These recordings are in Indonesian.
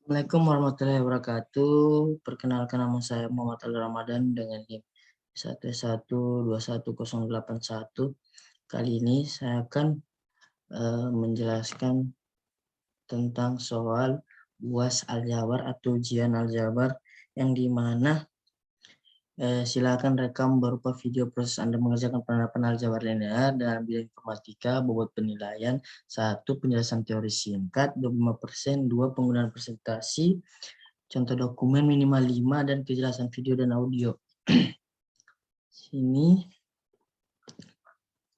Assalamualaikum warahmatullahi wabarakatuh. Perkenalkan, nama saya Muhammad Ali Ramadan dengan NIM 1121081. Kali ini saya akan menjelaskan tentang soal UAS Aljabar atau ujian Aljabar, yang dimana silakan rekam berupa video proses Anda mengerjakan penerapan aljabar linear dalam bidang informatika, bobot penilaian, 1. Penjelasan teori singkat, 25%, 2. Penggunaan presentasi, contoh dokumen minimal 5, dan kejelasan video dan audio. Sini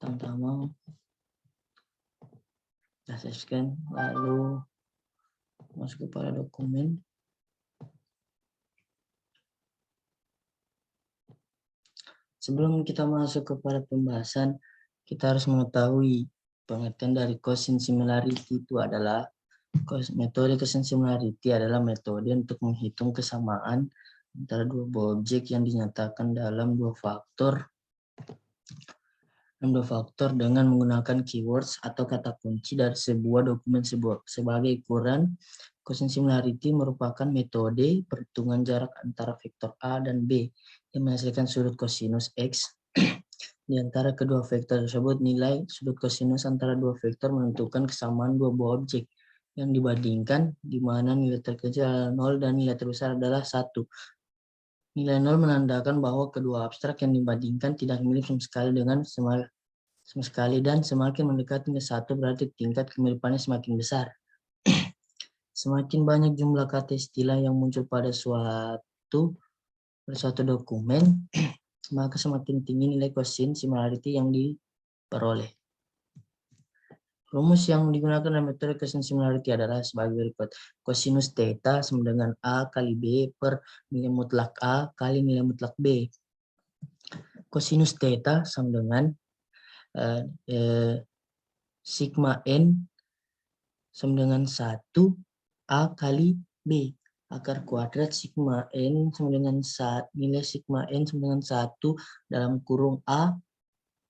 pertama saya scan, lalu masuk kepada dokumen. Sebelum kita masuk kepada pembahasan, kita harus mengetahui pengertian dari Gaussian similarity. Itu adalah metode Gaussian similarity adalah metode untuk menghitung kesamaan antara dua objek yang dinyatakan dalam dua faktor dengan menggunakan keywords atau kata kunci dari sebuah dokumen sebagai ukuran. Gaussian similarity merupakan metode perhitungan jarak antara vektor A dan B yang menghasilkan sudut kosinus X. Di antara kedua vektor tersebut, nilai sudut kosinus antara dua vektor menentukan kesamaan dua buah objek yang dibandingkan, di mana nilai terkecil adalah 0 dan nilai terbesar adalah 1. Nilai 0 menandakan bahwa kedua abstrak yang dibandingkan tidak mirip sama sekali, dan semakin mendekati ke 1 berarti tingkat kemiripannya semakin besar. Semakin banyak jumlah kata istilah yang muncul pada suatu dokumen, maka semakin tinggi nilai Gaussian similarity yang diperoleh. Rumus yang digunakan dalam metode Gaussian similarity adalah sebagai berikut. Kosinus theta sama dengan A kali B per nilai mutlak A kali nilai mutlak B. Kosinus theta sama dengan sigma N sama dengan 1 A kali B. Akar kuadrat sigma N sama dengan nilai sigma N sama dengan 1 dalam kurung A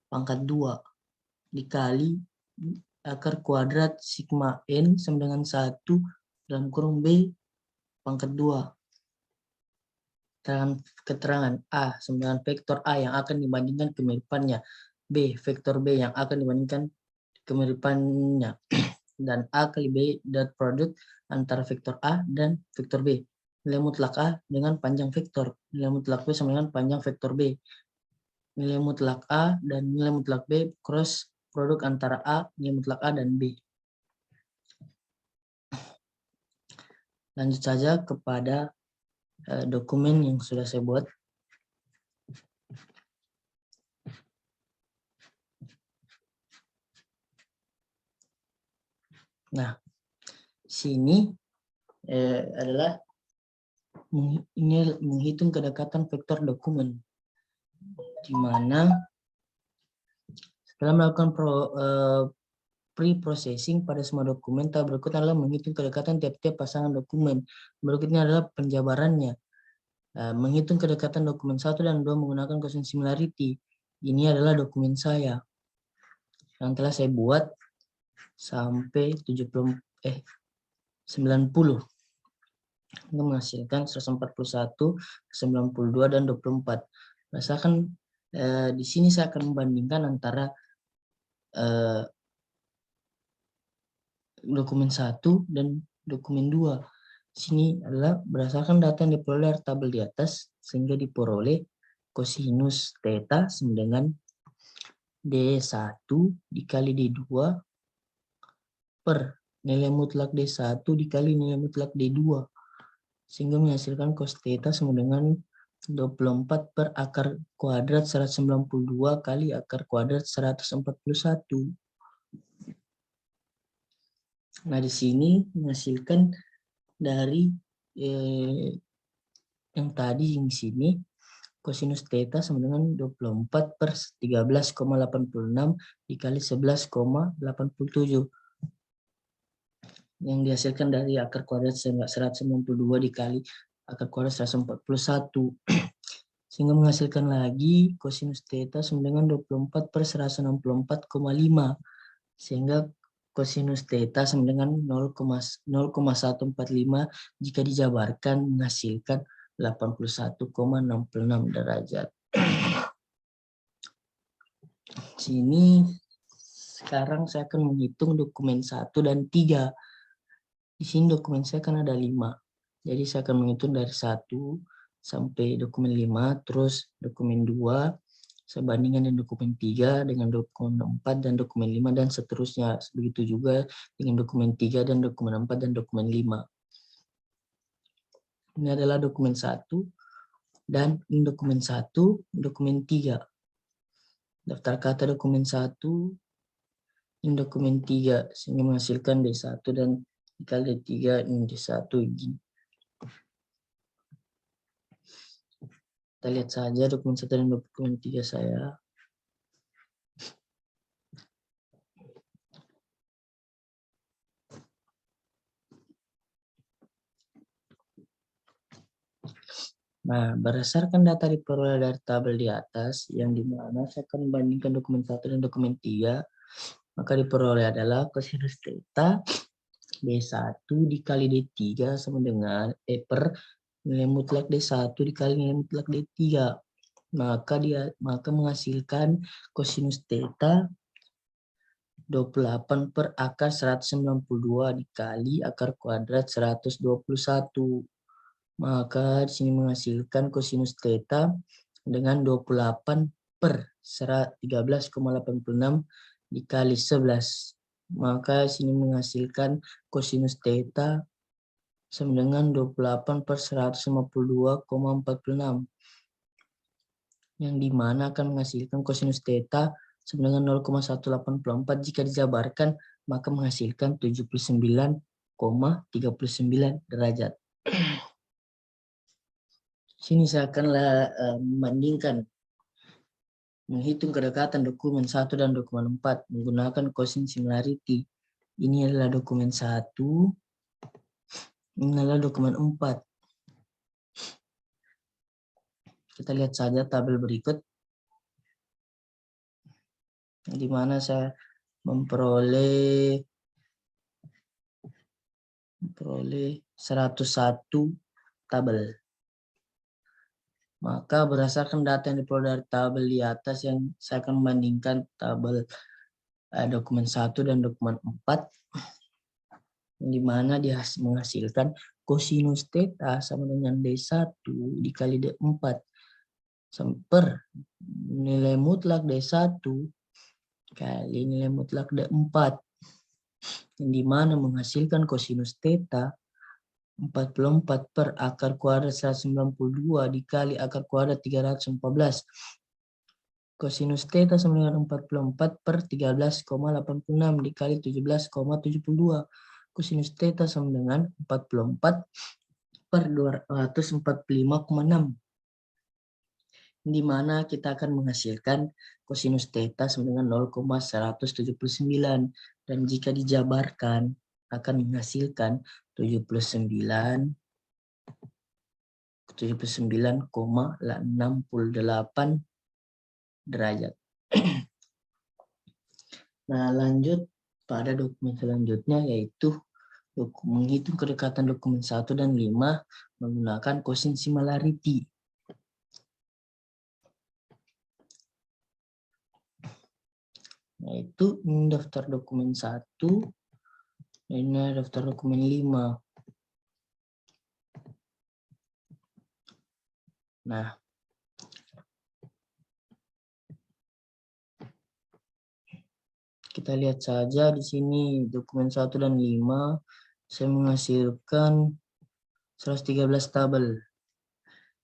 pangkat 2 dikali akar kuadrat sigma N sama dengan 1 dalam kurung B pangkat 2. Dalam keterangan A sama dengan vektor A yang akan dibandingkan kemiripannya, B vektor B yang akan dibandingkan kemiripannya, dan A kali B dot product antara vektor A dan vektor B. Nilai mutlak A dengan panjang vektor, nilai mutlak B sama dengan panjang vektor B. Nilai mutlak A dan nilai mutlak B cross produk antara A, nilai mutlak A dan B. Lanjut saja kepada dokumen yang sudah saya buat. Nah, sini adalah menghitung kedekatan vektor dokumen, di mana setelah melakukan pre-processing pada semua dokumen, tahap berikutnya adalah menghitung kedekatan tiap-tiap pasangan dokumen. Berikutnya adalah penjabarannya. Menghitung kedekatan dokumen 1 dan 2 menggunakan Gaussian similarity. Ini adalah dokumen saya yang telah saya buat sampai 90. Menghasilkan 141, 92, dan 24. Rasakan di sini saya akan membandingkan antara dokumen 1 dan dokumen 2. Sini adalah berdasarkan data yang diperoleh dari tabel di atas, sehingga diperoleh kosinus theta sama dengan D1 dikali D2 per nilai mutlak D1 dikali nilai mutlak D2. Sehingga menghasilkan cos theta sama dengan 24 per akar kuadrat 192 kali akar kuadrat 141. Nah, di sini menghasilkan dari yang tadi di sini, kosinus theta sama dengan 24 per 13,86 dikali 11,87. Yang dihasilkan dari akar kuadrat 192 dikali akar kuadrat 141. Sehingga menghasilkan lagi kosinus theta sama dengan 24 per 164,5. Sehingga Kosinus theta sama dengan 0,145 jika dijabarkan menghasilkan 81,66 derajat. Sini sekarang saya akan menghitung dokumen 1 dan 3. Di sini dokumen saya kan ada 5. Jadi saya akan menghitung dari 1 sampai dokumen 5, terus dokumen 2, saya bandingkan dengan dokumen 3, dengan dokumen 4, dan dokumen 5, dan seterusnya. Begitu juga dengan dokumen 3, dan dokumen 4, dan dokumen 5. Ini adalah dokumen 1, dan ini dokumen 1, dokumen 3. Daftar kata dokumen 1, ini dokumen 3, sehingga menghasilkan D1 dan dikali D3, ini D1 gini. Kita lihat saja dokumen 1 dan dokumen 3 saya. Nah, berdasarkan data diperoleh dari tabel di atas, yang dimana saya akan membandingkan dokumen 1 dan dokumen 3, maka diperoleh adalah kosinus theta D1 dikali D3 sama dengan per nilai mutlak D1 dikali nilai mutlak D3. Maka menghasilkan kosinus theta 28 per akar 192 dikali akar kuadrat 121. Maka di sini menghasilkan kosinus theta dengan 28 per 13,86 dikali 11. Maka di sini menghasilkan kosinus theta sama dengan 28 per 152,46. Yang dimana akan menghasilkan kosinus theta sama dengan 0,184 jika dijabarkan, maka menghasilkan 79,39 derajat. Sini saya akan membandingkan, menghitung kedekatan dokumen 1 dan dokumen 4 menggunakan cosine similarity. Ini adalah dokumen 1, ini adalah dokumen 4. Kita lihat saja tabel berikut, di mana saya memperoleh 101 tabel. Maka berdasarkan data yang diperoleh dari tabel di atas, yang saya akan membandingkan tabel dokumen 1 dan dokumen 4, di mana dia menghasilkan kosinus theta sama dengan D1 dikali D4 per nilai mutlak D1 kali nilai mutlak D4, yang dimana menghasilkan kosinus theta 44 per akar kuadrat 192 dikali akar kuadrat 314. Kosinus theta sama dengan 44 per 13,86 dikali 17,72. Kosinus theta sama dengan 44 per 245,6. Di mana kita akan menghasilkan kosinus theta sama dengan 0,179. Dan jika dijabarkan akan menghasilkan 79,68 derajat. Nah, lanjut pada dokumen selanjutnya, yaitu menghitung kedekatan dokumen 1 dan 5 menggunakan cosine similarity. Yaitu ini daftar dokumen 1, ini daftar dokumen 5. Nah, kita lihat saja di sini dokumen 1 dan 5 saya menghasilkan 113 tabel,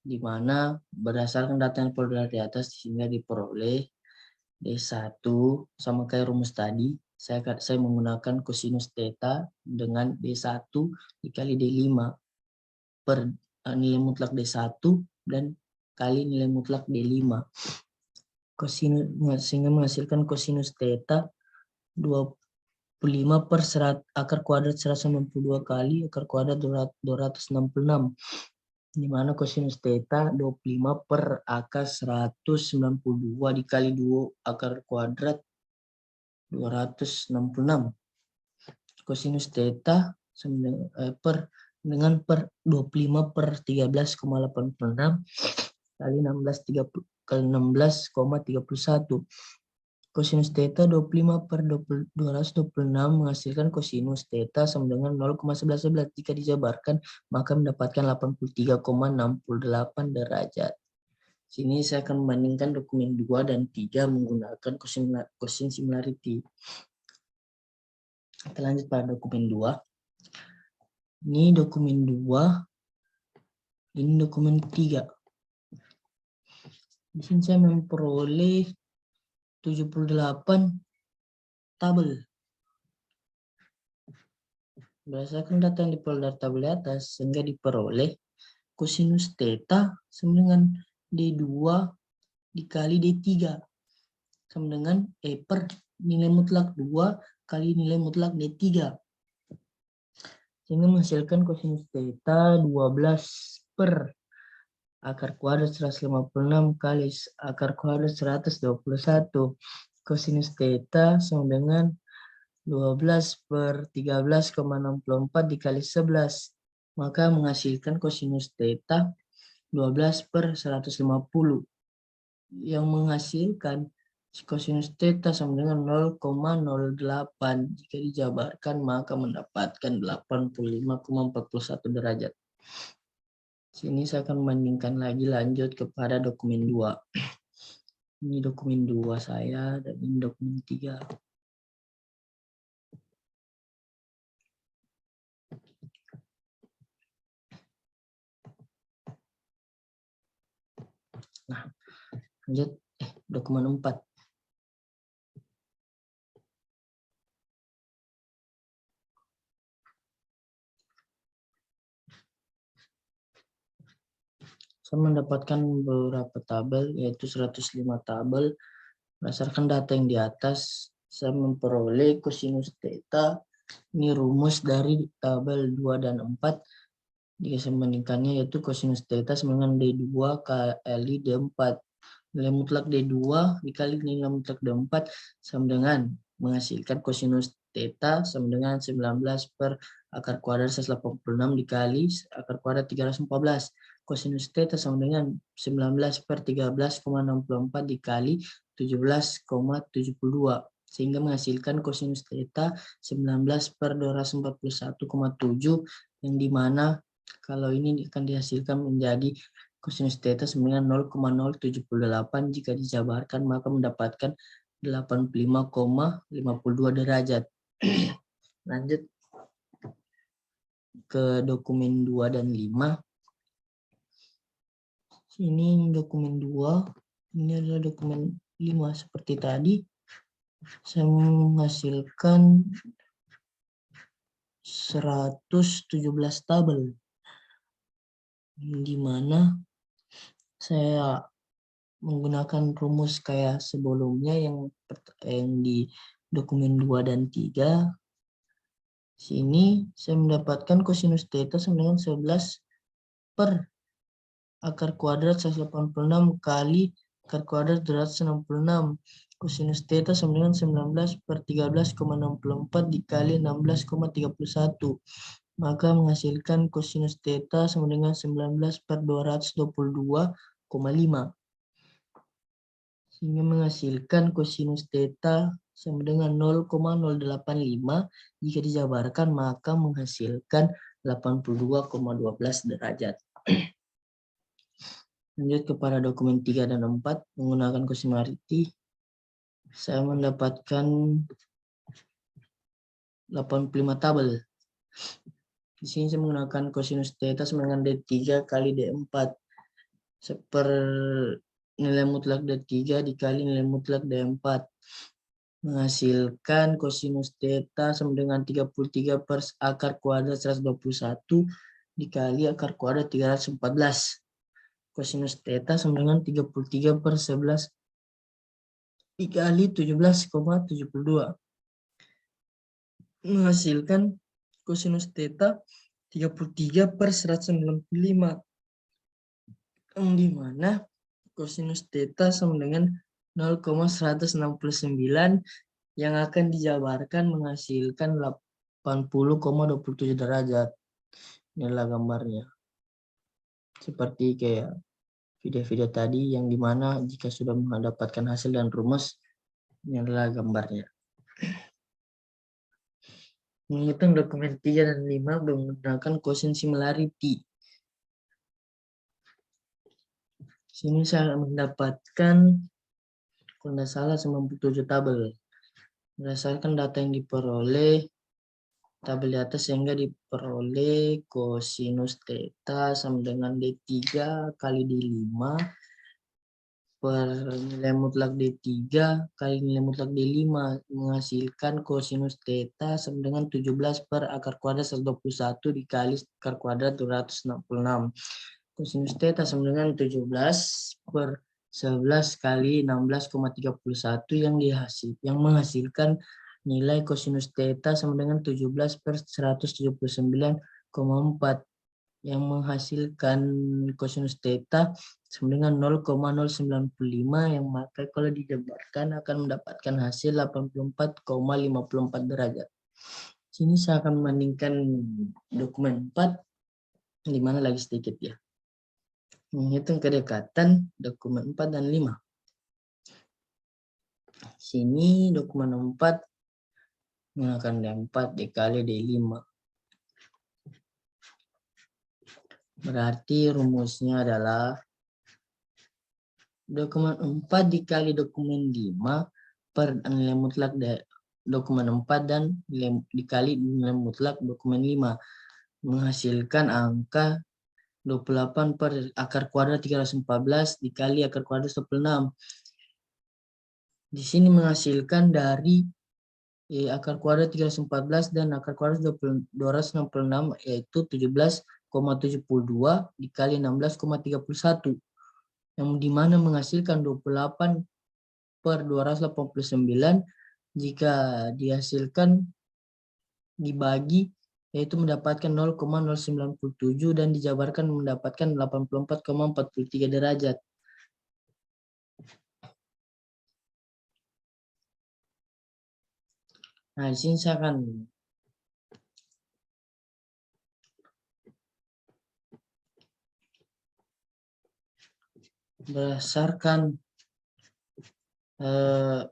di mana berdasarkan data yang diperoleh di atas sehingga diperoleh D1 sama kayak rumus tadi, saya menggunakan kosinus theta dengan D1 dikali D5 per nilai mutlak D1 dan kali nilai mutlak D5. Kosinus, sehingga menghasilkan kosinus theta 25 per akar kuadrat 192 kali akar kuadrat 266. Di mana kosinus theta 25 per akar 192 dikali 2 akar kuadrat 266. Kosinus theta per 25/13,86 kali 16,31. Kosinus theta 25/226 menghasilkan kosinus theta sama dengan 0,1111. Jika dijabarkan, maka mendapatkan 83,68 derajat. Sini saya akan membandingkan dokumen 2 dan 3 menggunakan cosin similarity. Kita lanjut pada dokumen 2. Ini dokumen 2, ini dokumen 3. Di sini saya memperoleh 78 tabel. Berdasarkan data yang diperoleh dari tabel di atas, sehingga diperoleh kosinus theta sama dengan D2 dikali D3 sama dengan per nilai mutlak 2 kali nilai mutlak D3. Sehingga menghasilkan kosinus theta 12 per akar kuadrat 156 kali akar kuadrat 121. Kosinus theta sama dengan 12/13,64 dikali 11. Maka menghasilkan kosinus theta 12/150. Yang menghasilkan kosinus theta sama dengan 0,08. Jika dijabarkan maka mendapatkan 85,41 derajat. Sini saya akan membandingkan lagi, lanjut kepada dokumen 2. Ini dokumen 2 saya dan ini dokumen 3. Nah, lanjut dokumen 4. Saya mendapatkan beberapa tabel, yaitu 105 tabel. Berdasarkan data yang di atas, saya memperoleh kosinus theta. Ini rumus dari tabel 2 dan 4. Jika saya membandingkannya, yaitu kosinus theta sama dengan D2 kali D4. Nilai mutlak D2 dikali nilai mutlak D4 sama dengan menghasilkan kosinus theta sama dengan 19 per akar kuadrat 186 dikali akar kuadrat 314. Kosinus theta sama dengan 19/13,64 dikali 17,72. Sehingga menghasilkan kosinus theta 19/241,7, yang dimana kalau ini akan dihasilkan menjadi kosinus theta sama dengan 0,078. Jika dijabarkan maka mendapatkan 85,52 derajat. Lanjut ke dokumen 2 dan 5. Ini dokumen 2, ini adalah dokumen 5. Seperti tadi, saya menghasilkan 117 tabel, di mana saya menggunakan rumus kayak sebelumnya yang di dokumen 2 dan 3. Sini saya mendapatkan kosinus theta sama dengan 11 per akar kuadrat 186 kali akar kuadrat 266. Kosinus theta sama dengan 19/13,64 dikali 16,31. Maka menghasilkan kosinus theta sama dengan 19/222,5. Sehingga menghasilkan kosinus theta sama dengan 0,085. Jika dijabarkan maka menghasilkan 82,12 derajat. Lanjut kepada dokumen 3 dan 4 menggunakan cosin similarity. Saya mendapatkan 85 tabel. Di sini saya menggunakan kosinus theta sama dengan D3 kali D4 per nilai mutlak D3 dikali nilai mutlak D4. Menghasilkan kosinus theta sama dengan 33 per akar kuadrat 121 dikali akar kuadrat 314. Kosinus theta sama dengan 33/11 dikali 17,72. Menghasilkan kosinus theta 33/195. Yang dimana kosinus theta sama dengan 0,169 yang akan dijabarkan menghasilkan 80,27 derajat. Inilah gambarnya. Seperti kayak video-video tadi yang dimana jika sudah mendapatkan hasil dan rumus, ini adalah gambarnya. Menghitung dokumen 3 dan 5 menggunakan quotient similarity. Sini saya mendapatkan, kalau tidak salah 97 tabel. Berdasarkan data yang diperoleh, tabel di atas sehingga diperoleh kosinus theta sama dengan D3 kali D5 per nilai mutlak D3 kali nilai mutlak D5 menghasilkan kosinus theta sama dengan 17 per akar kuadrat 121 dikali akar kuadrat 266. Kosinus theta sama dengan 17 per 11 kali 16,31 yang menghasilkan nilai kosinus theta sama dengan 17 per 179,4 yang menghasilkan kosinus theta sama dengan 0,095 yang maka kalau dijabarkan akan mendapatkan hasil 84,54 derajat. Sini saya akan membandingkan dokumen 4, di mana lagi sedikit ya. Menghitung kedekatan dokumen 4 dan 5. Sini dokumen 4 menggunakan D4 dikali D5. Berarti rumusnya adalah dokumen 4 dikali dokumen 5 per nilai mutlak dokumen 4 dan dikali nilai mutlak dokumen 5 menghasilkan angka 28 per akar kuadrat 314 dikali akar kuadrat 26. Di sini menghasilkan dari akar kuadrat 314 dan akar kuadrat 266 yaitu 17,72 dikali 16,31 yang dimana menghasilkan 28 per 289 jika dihasilkan dibagi yaitu mendapatkan 0,097 dan dijabarkan mendapatkan 84,43 derajat. Nah, di sini saya akan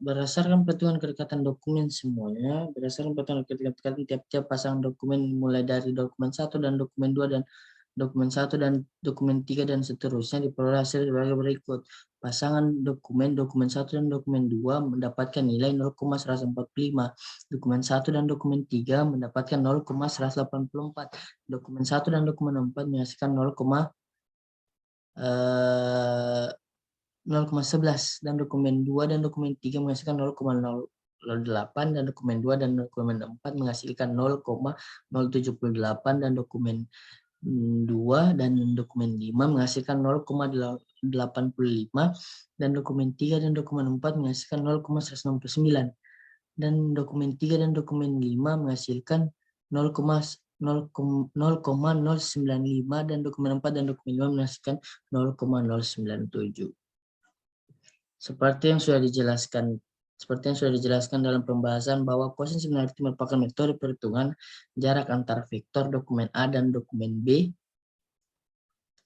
berdasarkan perhitungan kedekatan dokumen semuanya, berdasarkan perhitungan kedekatan tiap-tiap pasangan dokumen mulai dari dokumen 1 dan dokumen 2 dan dokumen 1 dan dokumen 3 dan seterusnya diperoleh hasil sebagai berikut. Pasangan dokumen 1 dan dokumen 2 mendapatkan nilai 0,145. Dokumen 1 dan dokumen 3 mendapatkan 0,184. Dokumen 1 dan dokumen 4 menghasilkan 0,11 dan dokumen 2 dan dokumen 3 menghasilkan 0,008 dan dokumen 2 dan dokumen 4 menghasilkan 0,078 dan dokumen 2 dan dokumen 5 menghasilkan 0,85 dan dokumen 3 dan dokumen 4 menghasilkan 0,169 dan dokumen 3 dan dokumen 5 menghasilkan 0,095 dan dokumen 4 dan dokumen 5 menghasilkan 0,097. Seperti yang sudah dijelaskan dalam pembahasan bahwa quotient similarity merupakan metode perhitungan jarak antara vektor dokumen A dan dokumen B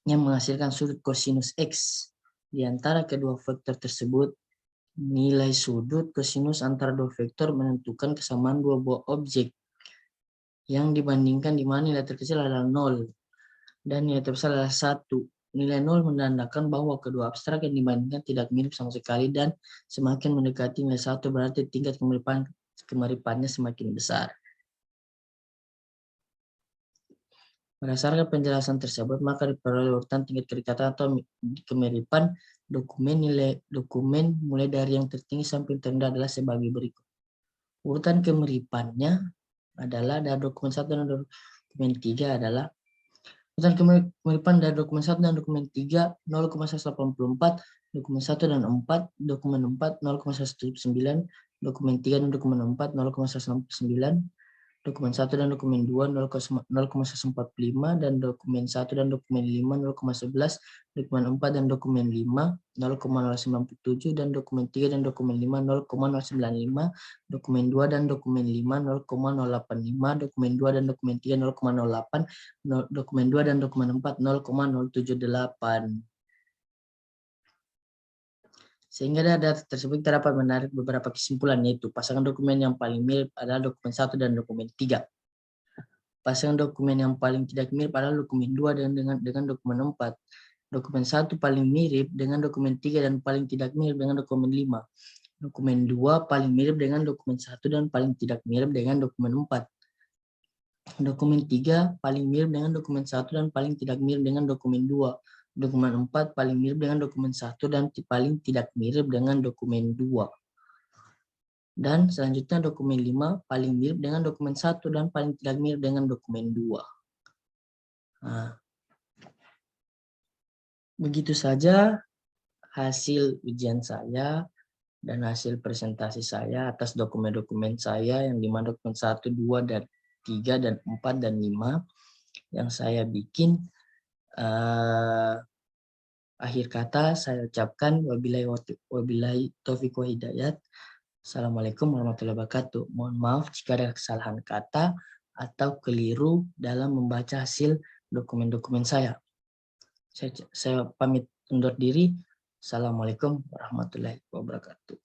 yang menghasilkan sudut kosinus X. Di antara kedua vektor tersebut, nilai sudut kosinus antara dua vektor menentukan kesamaan dua buah objek yang dibandingkan di mana nilai terkecil adalah 0 dan nilai terbesar adalah 1. Nilai 0 menandakan bahwa kedua abstrak yang dibandingkan tidak mirip sama sekali dan semakin mendekati nilai 1 berarti tingkat kemiripannya semakin besar. Berdasarkan penjelasan tersebut, maka diperoleh urutan tingkat kedekatan atau kemiripan dokumen mulai dari yang tertinggi sampai terendah adalah sebagai berikut. Urutan kemiripannya adalah dari dokumen 1 dan dokumen 3 adalah urutan kemiripan dari dokumen 1 dan dokumen 3 0,184, dokumen 1 dan 4, dokumen 4 0,179, dokumen 3 dan dokumen 4 0,169, Dokumen 1 dan dokumen 2 0,145 dan dokumen 1 dan dokumen 5 0,11, dokumen 4 dan dokumen 5 0,097 dan dokumen 3 dan dokumen 5 0,095, dokumen 2 dan dokumen 5 0,085, dokumen 2 dan dokumen 3 0,08, dokumen 2 dan dokumen 4 0,078. Sehingga dari data tersebut kita dapat menarik beberapa kesimpulan, yaitu pasangan dokumen yang paling mirip adalah dokumen 1 dan dokumen 3. Pasangan dokumen yang paling tidak mirip adalah dokumen 2 dan dengan dokumen 4. Dokumen 1 paling mirip dengan dokumen 3 dan paling tidak mirip dengan dokumen 5. Dokumen 2 paling mirip dengan dokumen 1 dan paling tidak mirip dengan dokumen 4. Dokumen 3 paling mirip dengan dokumen 1 dan paling tidak mirip dengan dokumen 2. Dokumen 4 paling mirip dengan dokumen 1 dan paling tidak mirip dengan dokumen 2. Dan selanjutnya dokumen 5 paling mirip dengan dokumen 1 dan paling tidak mirip dengan dokumen 2. Nah, begitu saja hasil ujian saya dan hasil presentasi saya atas dokumen-dokumen saya yang dimana dokumen 1, 2, dan 3, dan 4, dan 5 yang saya bikin. Akhir kata saya ucapkan wabillahi taufiq wa hidayat. Assalamualaikum warahmatullahi wabarakatuh. Mohon maaf jika ada kesalahan kata atau keliru dalam membaca hasil dokumen-dokumen saya. Saya pamit undur diri. Assalamualaikum warahmatullahi wabarakatuh.